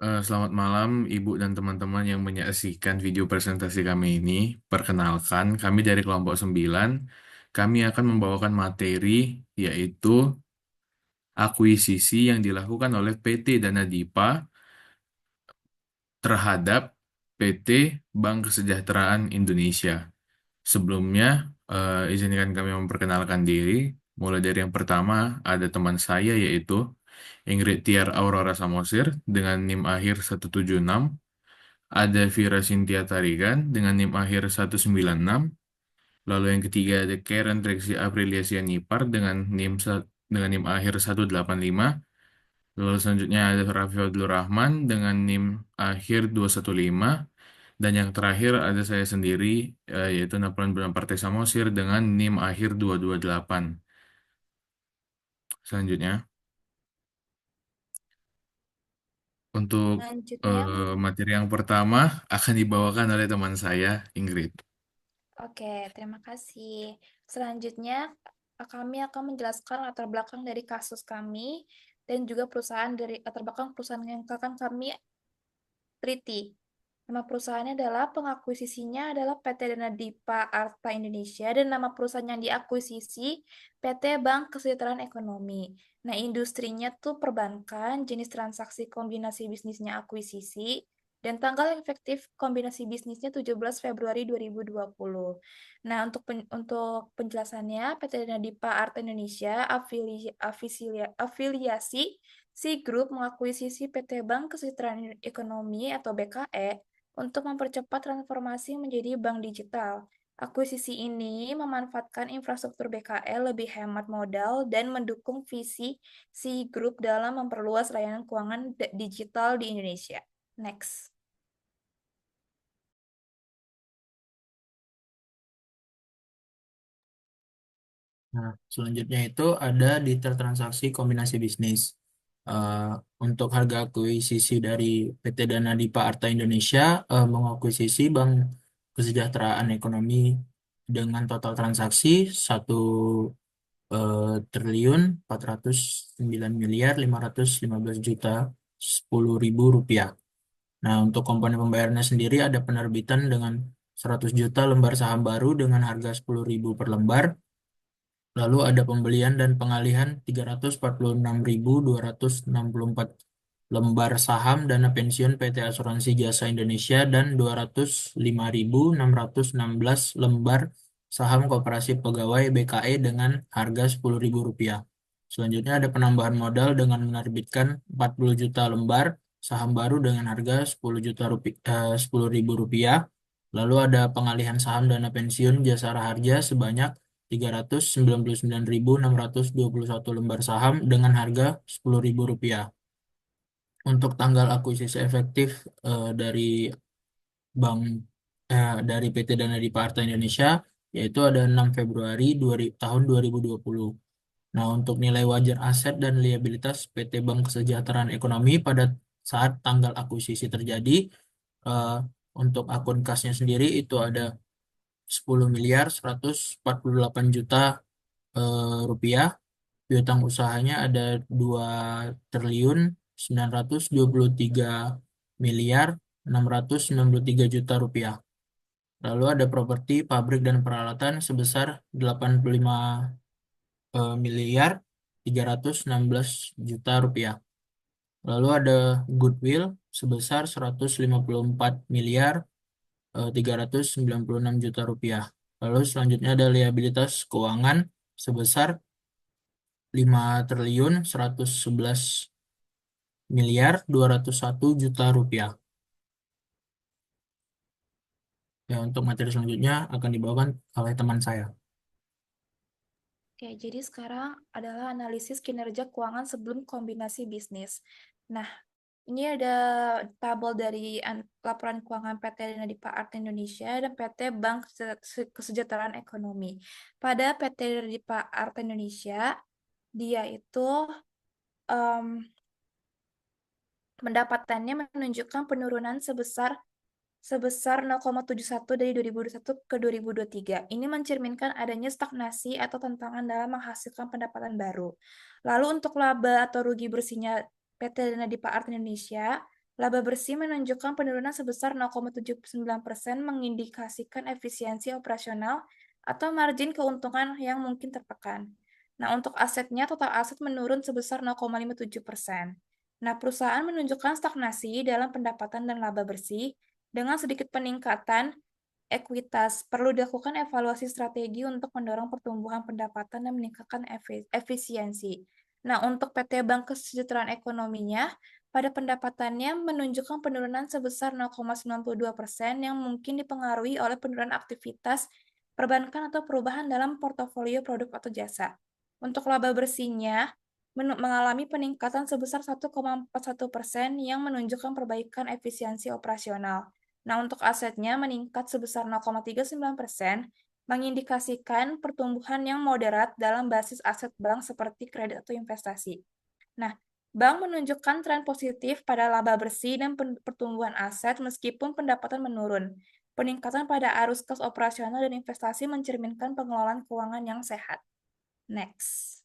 Selamat malam, Ibu dan teman-teman yang menyaksikan video presentasi kami ini. Perkenalkan, kami dari kelompok 9. Kami akan membawakan materi, yaitu akuisisi yang dilakukan oleh PT Dana Dipa terhadap PT Bank Kesejahteraan Indonesia. Sebelumnya, izinkan kami memperkenalkan diri. Mulai dari yang pertama, ada teman saya, yaitu Ingrid Tiar Aurora Samosir dengan NIM akhir 176. Ada Vira Cynthia Tarigan dengan NIM akhir 196. Lalu yang ketiga ada Karen Trixie Aprilia Sianipar dengan NIM akhir 185. Lalu selanjutnya ada Raffi Fadlur Rahman dengan NIM akhir 215. Dan yang terakhir ada saya sendiri, yaitu Napoleon Bonaparte Samosir dengan NIM akhir 228. Selanjutnya, untuk Selanjutnya, materi yang pertama akan dibawakan oleh teman saya, Ingrid. oke, terima kasih. Selanjutnya, kami akan menjelaskan latar belakang dari kasus kami dan juga latar belakang perusahaan yang akan kami teliti. Nama perusahaannya adalah pengakuisisinya adalah PT Dana Dipa Arta Indonesia dan nama perusahaan yang diakuisisi PT Bank Kesejahteraan Ekonomi. Nah, industrinya tuh perbankan, jenis transaksi kombinasi bisnisnya akuisisi, dan tanggal efektif kombinasi bisnisnya 17 Februari 2020. Nah, untuk penjelasannya, PT Dana Dipa Arta Indonesia afiliasi si grup mengakuisisi PT Bank Kesejahteraan Ekonomi atau BKE untuk mempercepat transformasi menjadi bank digital. Akuisisi ini memanfaatkan infrastruktur BKE lebih hemat modal dan mendukung visi si grup dalam memperluas layanan keuangan digital di Indonesia. Next. Nah, selanjutnya itu ada detail transaksi kombinasi bisnis. Eh, untuk harga akuisisi dari PT Dana Dipa Arta Indonesia mengakuisisi Bank Kesejahteraan Ekonomi dengan total transaksi 1 triliun 409 miliar 515 juta 10 ribu rupiah. Nah, untuk komponen pembayarannya sendiri ada penerbitan dengan 100 juta lembar saham baru dengan harga 10 ribu per lembar. Lalu ada pembelian dan pengalihan 346.264 lembar saham dana pensiun PT Asuransi Jasa Indonesia dan 205.616 lembar saham Koperasi Pegawai BKE dengan harga 10 ribu rupiah. Selanjutnya ada penambahan modal dengan menerbitkan 40 juta lembar saham baru dengan harga 10 juta rupiah, 10 ribu rupiah. Lalu ada pengalihan saham dana pensiun Jasara Harja sebanyak 399.621 lembar saham dengan harga 10 ribu rupiah. Untuk tanggal akuisisi efektif dari bank dari PT Dana Dipa Arta Indonesia yaitu ada 6 Februari tahun 2020. Nah, untuk nilai wajar aset dan liabilitas PT Bank Kesejahteraan Ekonomi pada saat tanggal akuisisi terjadi, eh, untuk akun kasnya sendiri itu ada 10.148 juta rupiah. Piutang usahanya ada 2.923.693 juta rupiah. Lalu ada properti, pabrik, dan peralatan sebesar 85.316 juta rupiah. Lalu ada goodwill sebesar 154.396 juta rupiah. Lalu selanjutnya ada liabilitas keuangan sebesar 5.111.201 juta rupiah. Ya, untuk materi selanjutnya akan dibawakan oleh teman saya. Oke, jadi sekarang adalah analisis kinerja keuangan sebelum kombinasi bisnis. Nah, ini ada tabel dari laporan keuangan PT Dana Dipa Art Indonesia dan PT Bank Kesejahteraan Ekonomi. Pada PT Dana Dipa Art Indonesia, dia itu em, pendapatannya menunjukkan penurunan sebesar 0,71 dari 2021 ke 2023. Ini mencerminkan adanya stagnasi atau tantangan dalam menghasilkan pendapatan baru. Lalu untuk laba atau rugi bersihnya PT Dana Dipa Art Indonesia, Laba bersih menunjukkan penurunan sebesar 0,79% mengindikasikan efisiensi operasional atau margin keuntungan yang mungkin tertekan. Nah, untuk asetnya, total aset menurun sebesar 0,57%. Nah, perusahaan menunjukkan stagnasi dalam pendapatan dan laba bersih dengan sedikit peningkatan ekuitas. Perlu dilakukan evaluasi strategi untuk mendorong pertumbuhan pendapatan dan meningkatkan efisiensi. Nah, untuk PT Bank Kesejahteraan Ekonominya, pada pendapatannya menunjukkan penurunan sebesar 0,92% yang mungkin dipengaruhi oleh penurunan aktivitas perbankan atau perubahan dalam portofolio produk atau jasa. Untuk laba bersihnya, mengalami peningkatan sebesar 1,41% yang menunjukkan perbaikan efisiensi operasional. Nah, untuk asetnya meningkat sebesar 0,39%, mengindikasikan pertumbuhan yang moderat dalam basis aset bank seperti kredit atau investasi. Nah, bank menunjukkan tren positif pada laba bersih dan pertumbuhan aset meskipun pendapatan menurun. Peningkatan pada arus kas operasional dan investasi mencerminkan pengelolaan keuangan yang sehat. Next.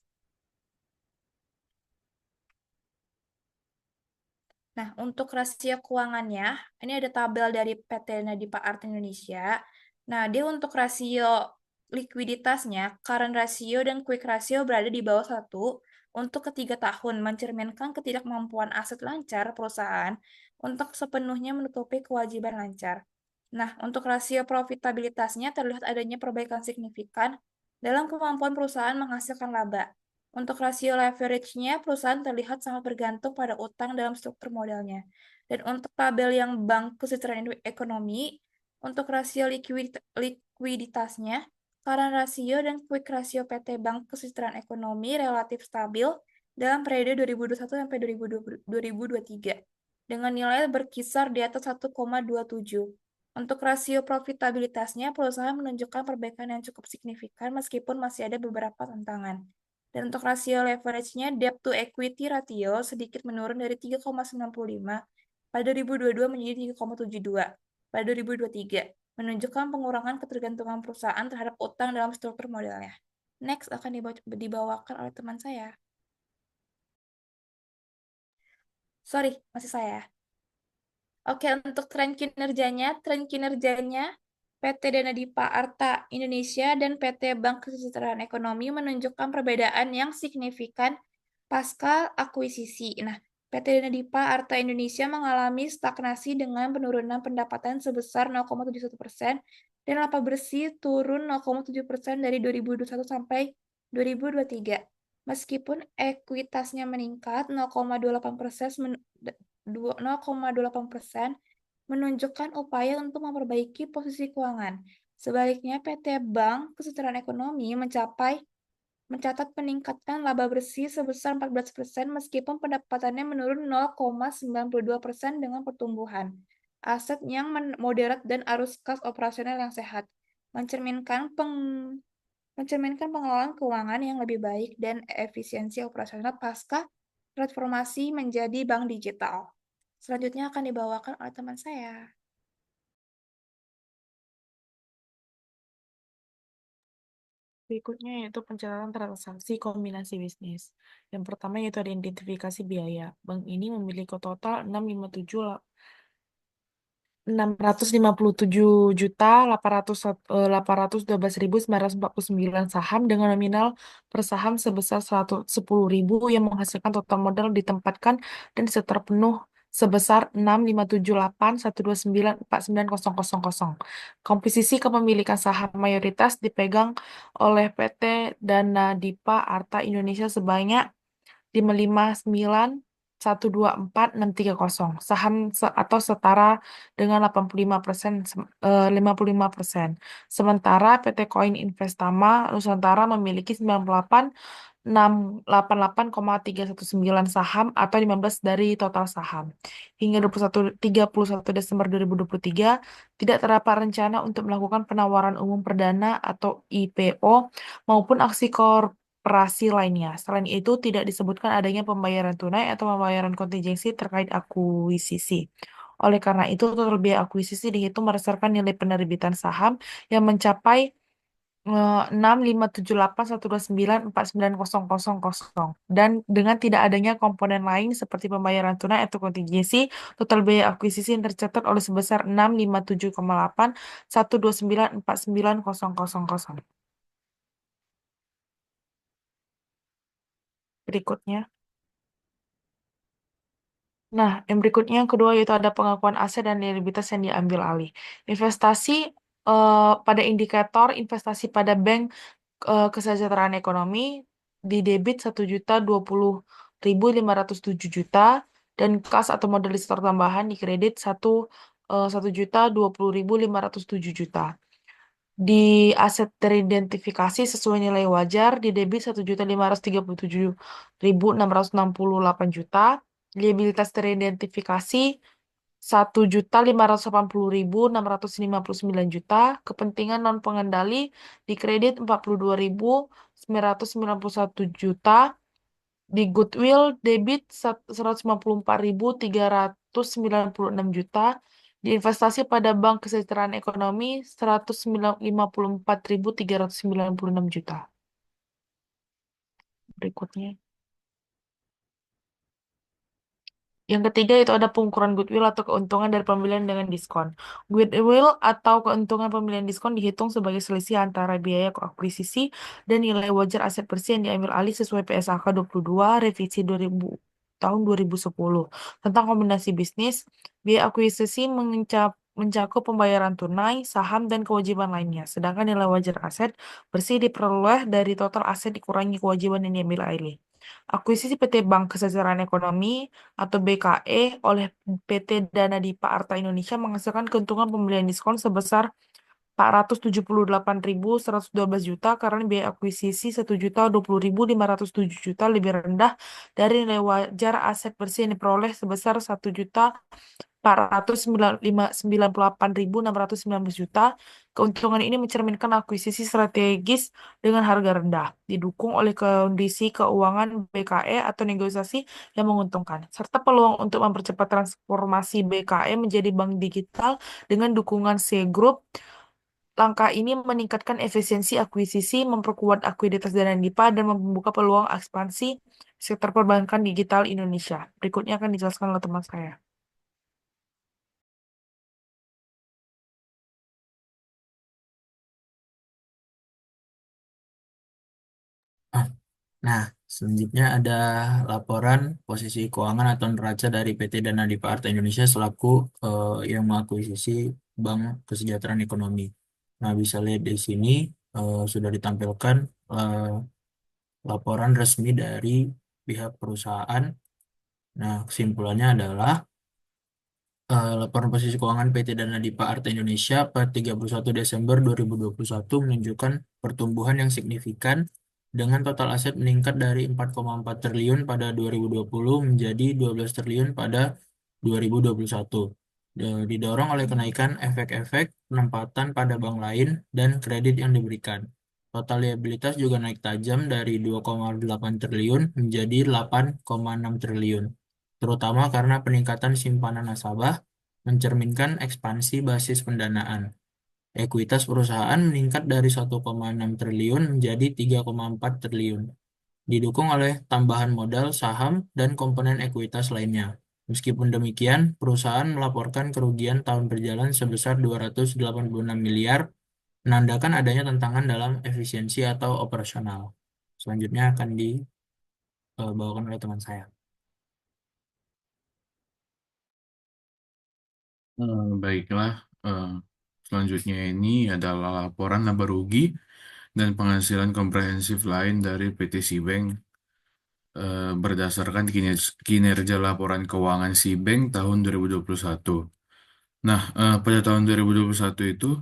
Nah, untuk rasio keuangannya, ini ada tabel dari PT Nadipa Art Indonesia. Nah, dia untuk rasio likuiditasnya, current ratio dan quick ratio berada di bawah 1 untuk ketiga tahun, mencerminkan ketidakmampuan aset lancar perusahaan untuk sepenuhnya menutupi kewajiban lancar. Nah, untuk rasio profitabilitasnya terlihat adanya perbaikan signifikan dalam kemampuan perusahaan menghasilkan laba. Untuk rasio leverage-nya, perusahaan terlihat sangat bergantung pada utang dalam struktur modalnya. Dan untuk tabel yang Bank Kesejahteraan Ekonomi, untuk rasio likuiditasnya, current rasio dan quick rasio PT Bank Kesejahteraan Ekonomi relatif stabil dalam periode 2021 sampai 2023, dengan nilai berkisar di atas 1,27. Untuk rasio profitabilitasnya, perusahaan menunjukkan perbaikan yang cukup signifikan meskipun masih ada beberapa tantangan. Dan untuk rasio leverage-nya, debt to equity ratio sedikit menurun dari 3,95 pada 2022 menjadi 3,72 pada 2023, menunjukkan pengurangan ketergantungan perusahaan terhadap utang dalam struktur modalnya. Next akan dibawakan oleh teman saya. Sorry, masih saya. Oke, untuk tren kinerjanya PT Dana Dipa Arta Indonesia dan PT Bank Kesejahteraan Ekonomi menunjukkan perbedaan yang signifikan pasca akuisisi. Nah, PT Dana Dipa Arta Indonesia mengalami stagnasi dengan penurunan pendapatan sebesar 0,71% dan laba bersih turun 0,7% dari 2021 sampai 2023. Meskipun ekuitasnya meningkat 0,28%, 0,28% menunjukkan upaya untuk memperbaiki posisi keuangan. Sebaliknya, PT Bank Kesejahteraan Ekonomi mencatat peningkatan laba bersih sebesar 14% meskipun pendapatannya menurun 0,92% dengan pertumbuhan aset yang moderat dan arus kas operasional yang sehat, mencerminkan pengelolaan keuangan yang lebih baik dan efisiensi operasional pasca transformasi menjadi bank digital. Selanjutnya akan dibawakan oleh teman saya. Berikutnya yaitu pencatatan transaksi kombinasi bisnis. Yang pertama yaitu ada identifikasi biaya. Bank ini memiliki total 657.812.949 saham dengan nominal per saham sebesar 110.000 yang menghasilkan total modal ditempatkan dan disetor penuh sebesar 65781294900. Komposisi kepemilikan saham mayoritas dipegang oleh PT Dana Dipa Arta Indonesia sebanyak 559.124.630 saham atau setara dengan 55%. Sementara PT Koin Investama Nusantara memiliki 98,319 saham atau 15 dari total saham. Hingga 31 Desember 2023 tidak terdapat rencana untuk melakukan penawaran umum perdana atau IPO maupun aksi operasi lainnya. Selain itu, tidak disebutkan adanya pembayaran tunai atau pembayaran kontingensi terkait akuisisi. Oleh karena itu, total biaya akuisisi dihitung berdasarkan nilai penerbitan saham yang mencapai 6.578.129.49.00 dan dengan tidak adanya komponen lain seperti pembayaran tunai atau kontingensi, total biaya akuisisi yang tercatat oleh sebesar 657,8.129.49.00. Berikutnya. Nah, yang berikutnya yang kedua yaitu ada pengakuan aset dan liabilitas yang diambil alih. Investasi pada indikator investasi pada bank kesejahteraan ekonomi di debit 1.020.507 juta dan kas atau modalisator tambahan di kredit 1.120.507 juta. Di aset teridentifikasi sesuai nilai wajar di debit 1.537.668 juta. Liabilitas teridentifikasi 1.580.659 juta. Kepentingan non pengendali di kredit 42.991 juta. Di goodwill debit 154.396 juta. Di investasi pada bank kesejahteraan ekonomi 154.396 juta. Berikutnya. Yang ketiga itu ada pengukuran goodwill atau keuntungan dari pembelian dengan diskon. Goodwill atau keuntungan pembelian diskon dihitung sebagai selisih antara biaya akuisisi dan nilai wajar aset bersih yang diambil alih sesuai PSAK 22 revisi 2000 tahun 2010 tentang kombinasi bisnis. Biaya akuisisi mencakup pembayaran tunai, saham, dan kewajiban lainnya. Sedangkan nilai wajar aset bersih diperoleh dari total aset dikurangi kewajiban yang diambil alih. Akuisisi PT Bank Kesejahteraan Ekonomi atau BKE oleh PT Dana Dipa Arta Indonesia menghasilkan keuntungan pembelian diskon sebesar 478.112 juta karena biaya akuisisi 1.020.507 juta lebih rendah dari nilai wajar aset bersih yang diperoleh sebesar 1.498.619 juta. Keuntungan ini mencerminkan akuisisi strategis dengan harga rendah, didukung oleh kondisi keuangan BKE atau negosiasi yang menguntungkan, serta peluang untuk mempercepat transformasi BKE menjadi bank digital dengan dukungan C Group. Langkah ini meningkatkan efisiensi akuisisi, memperkuat akuiditas Dana Dipa, dan membuka peluang ekspansi sektor perbankan digital Indonesia. Berikutnya akan dijelaskan oleh teman saya. Ah, Nah, selanjutnya ada laporan posisi keuangan atau neraca dari PT Dana Dipa Arta Indonesia selaku yang mengakuisisi Bank Kesejahteraan Ekonomi. Nah, bisa lihat di sini sudah ditampilkan eh, laporan resmi dari pihak perusahaan. Nah, kesimpulannya adalah laporan posisi keuangan PT Dana Dipa Arta Indonesia per 31 Desember 2021 menunjukkan pertumbuhan yang signifikan dengan total aset meningkat dari 4,4 triliun pada 2020 menjadi 12 triliun pada 2021. Didorong oleh kenaikan efek-efek penempatan pada bank lain dan kredit yang diberikan. Total liabilitas juga naik tajam dari 2,8 triliun menjadi 8,6 triliun, terutama karena peningkatan simpanan nasabah mencerminkan ekspansi basis pendanaan. Ekuitas perusahaan meningkat dari 1,6 triliun menjadi 3,4 triliun, didukung oleh tambahan modal saham dan komponen ekuitas lainnya. Meskipun demikian, perusahaan melaporkan kerugian tahun berjalan sebesar 286 miliar, menandakan adanya tantangan dalam efisiensi atau operasional. Selanjutnya akan dibawakan oleh teman saya. Baiklah, eh, selanjutnya ini adalah laporan laba rugi dan penghasilan komprehensif lain dari PT Sibank berdasarkan kinerja laporan keuangan Sibank tahun 2021. Nah, pada tahun 2021 itu,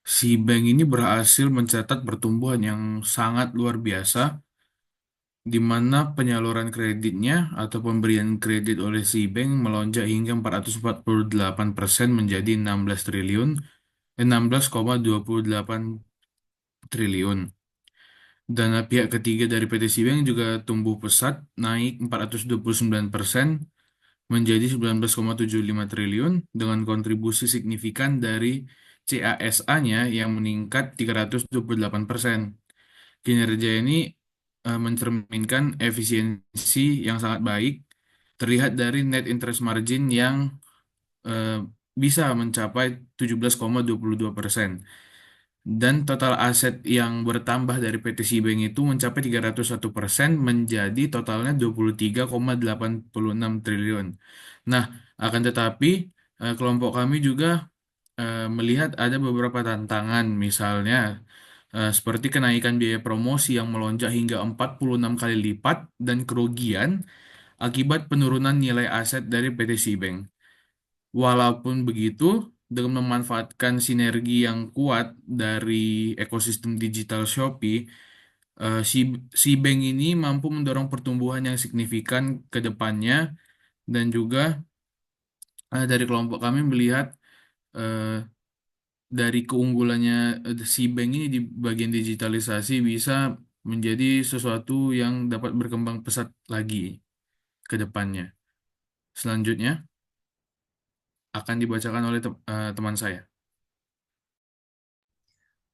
Sibank ini berhasil mencatat pertumbuhan yang sangat luar biasa, di mana penyaluran kreditnya atau pemberian kredit oleh Sibank melonjak hingga 448% menjadi 16 triliun, 16,28 triliun. Dana pihak ketiga dari PT Sibank juga tumbuh pesat, naik 429% menjadi 19,75 triliun dengan kontribusi signifikan dari CASA-nya yang meningkat 328%. Kinerja ini mencerminkan efisiensi yang sangat baik, terlihat dari net interest margin yang eh, bisa mencapai 17,22%. Dan total aset yang bertambah dari PT Bank itu mencapai 301% menjadi totalnya 23,86 triliun. Nah, akan tetapi kelompok kami juga melihat ada beberapa tantangan, misalnya seperti kenaikan biaya promosi yang melonjak hingga 46 kali lipat dan kerugian akibat penurunan nilai aset dari PT Bank. Walaupun begitu, dengan memanfaatkan sinergi yang kuat dari ekosistem digital Shopee, si bank ini mampu mendorong pertumbuhan yang signifikan ke depannya, dan juga dari kelompok kami melihat eh, dari keunggulannya si bank ini di bagian digitalisasi bisa menjadi sesuatu yang dapat berkembang pesat lagi ke depannya. Selanjutnya akan dibacakan oleh teman saya.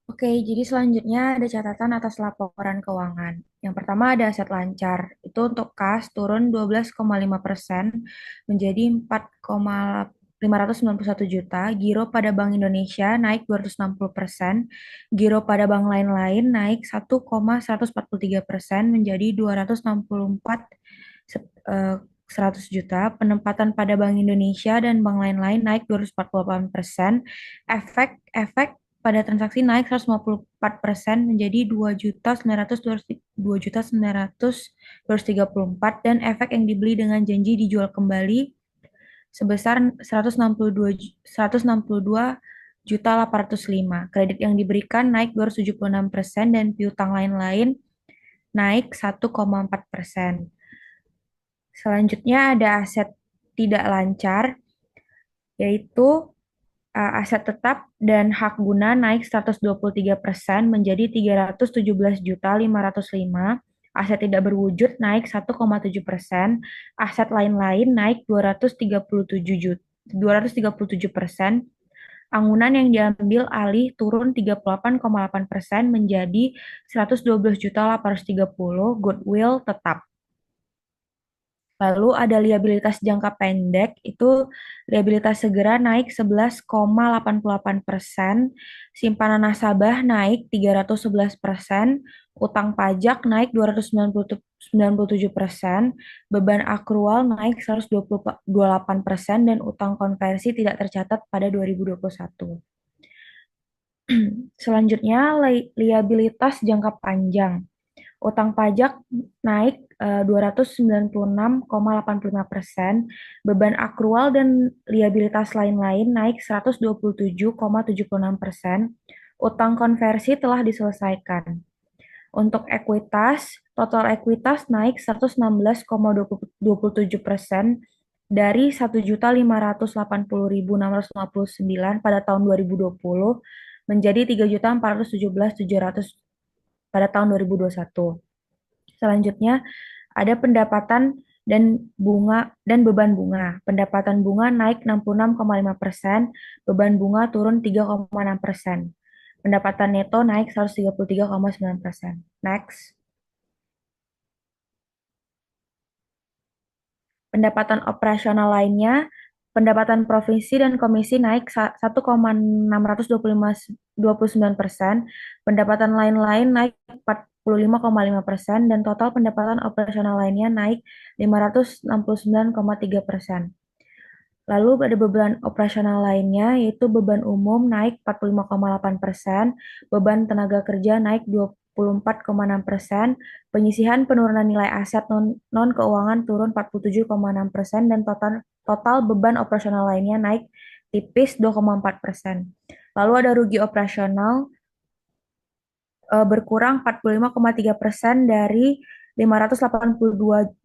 Oke, jadi selanjutnya ada catatan atas laporan keuangan. Yang pertama ada aset lancar. Itu untuk kas turun 12,5% menjadi 4,591 juta. Giro pada Bank Indonesia naik 260%. Giro pada bank lain-lain naik 1,143% menjadi 264 100 juta. Penempatan pada Bank Indonesia dan bank lain-lain naik 248%. Efek pada transaksi naik 154% menjadi 2.934 dan efek yang dibeli dengan janji dijual kembali sebesar 162.805. Kredit yang diberikan naik 276% dan piutang lain-lain naik 1,4%. Selanjutnya ada aset tidak lancar, yaitu aset tetap dan hak guna naik 123% menjadi 317.505. Aset tidak berwujud naik 1,7%. Aset lain-lain naik 237%. Anggunan yang diambil alih turun 38,8% menjadi 112.830. Goodwill tetap. Lalu ada liabilitas jangka pendek, itu liabilitas segera naik 11,88%, simpanan nasabah naik 311%, utang pajak naik 297%, beban akrual naik 128%, dan utang konversi tidak tercatat pada 2021. Selanjutnya, liabilitas jangka panjang. Utang pajak naik 296,85%, beban akrual dan liabilitas lain-lain naik 127,76%, utang konversi telah diselesaikan. Untuk ekuitas, total ekuitas naik 116,27% dari 1.580.659 pada tahun 2020 menjadi 3.417.700 pada tahun 2021. Selanjutnya ada pendapatan dan beban bunga. Pendapatan bunga naik 66,5%, beban bunga turun 3,6%. Pendapatan neto naik 133,9%. Next. Pendapatan operasional lainnya, pendapatan provinsi dan komisi naik 1,629%, pendapatan lain-lain naik 45,5%, dan total pendapatan operasional lainnya naik 569,3%. Lalu ada beban operasional lainnya, yaitu beban umum naik 45,8%, beban tenaga kerja naik 24,6%, penyisihan penurunan nilai aset non-keuangan turun 47,6%, dan total beban operasional lainnya naik tipis 2,4%. Lalu ada rugi operasional berkurang 45,3% dari 582.651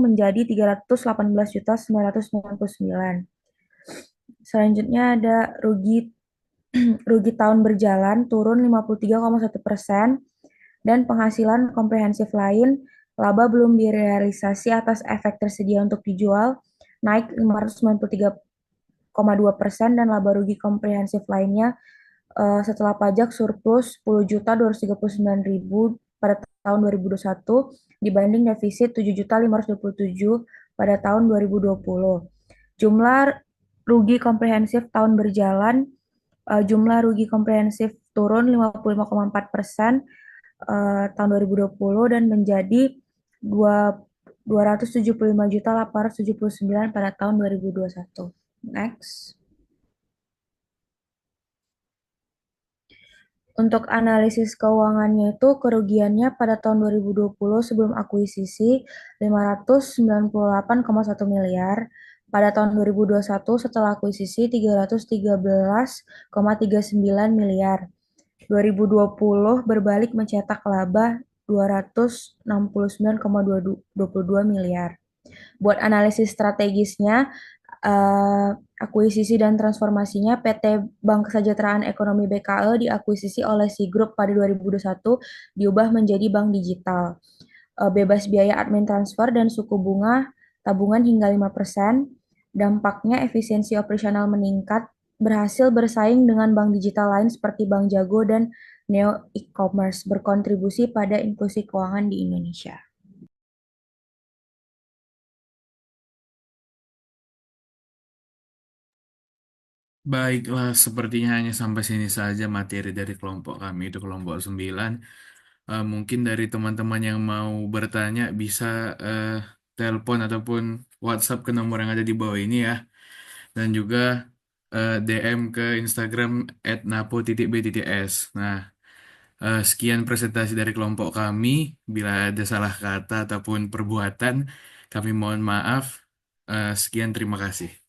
menjadi 318.999. Selanjutnya ada rugi tahun berjalan turun 53,1%, dan penghasilan komprehensif lain, laba belum direalisasi atas efek tersedia untuk dijual, naik 10,2% dan laba rugi komprehensif lainnya setelah pajak surplus 10.239.000 pada tahun 2021 dibanding defisit 7.527 pada tahun 2020. Jumlah rugi komprehensif tahun berjalan, jumlah rugi komprehensif turun 55,4% tahun 2020 dan menjadi 275.879 pada tahun 2021. Next. Untuk analisis keuangannya itu kerugiannya pada tahun 2020 sebelum akuisisi 598,1 miliar. Pada tahun 2021 setelah akuisisi 313,39 miliar. 2020 berbalik mencetak laba 269,22 miliar. Buat analisis strategisnya, akuisisi dan transformasinya, PT Bank Kesejahteraan Ekonomi BKE diakuisisi oleh Sigroup pada 2021 diubah menjadi bank digital. Bebas biaya admin transfer dan suku bunga tabungan hingga 5%. Dampaknya efisiensi operasional meningkat, berhasil bersaing dengan bank digital lain seperti Bank Jago dan Neo e-commerce, berkontribusi pada inklusi keuangan di Indonesia. Baiklah, sepertinya hanya sampai sini saja materi dari kelompok kami, itu kelompok 9. Mungkin dari teman-teman yang mau bertanya bisa eh, telepon ataupun WhatsApp ke nomor yang ada di bawah ini ya. Dan juga DM ke Instagram @napo.b.s. Nah, sekian presentasi dari kelompok kami. Bila ada salah kata ataupun perbuatan, kami mohon maaf. Sekian, terima kasih.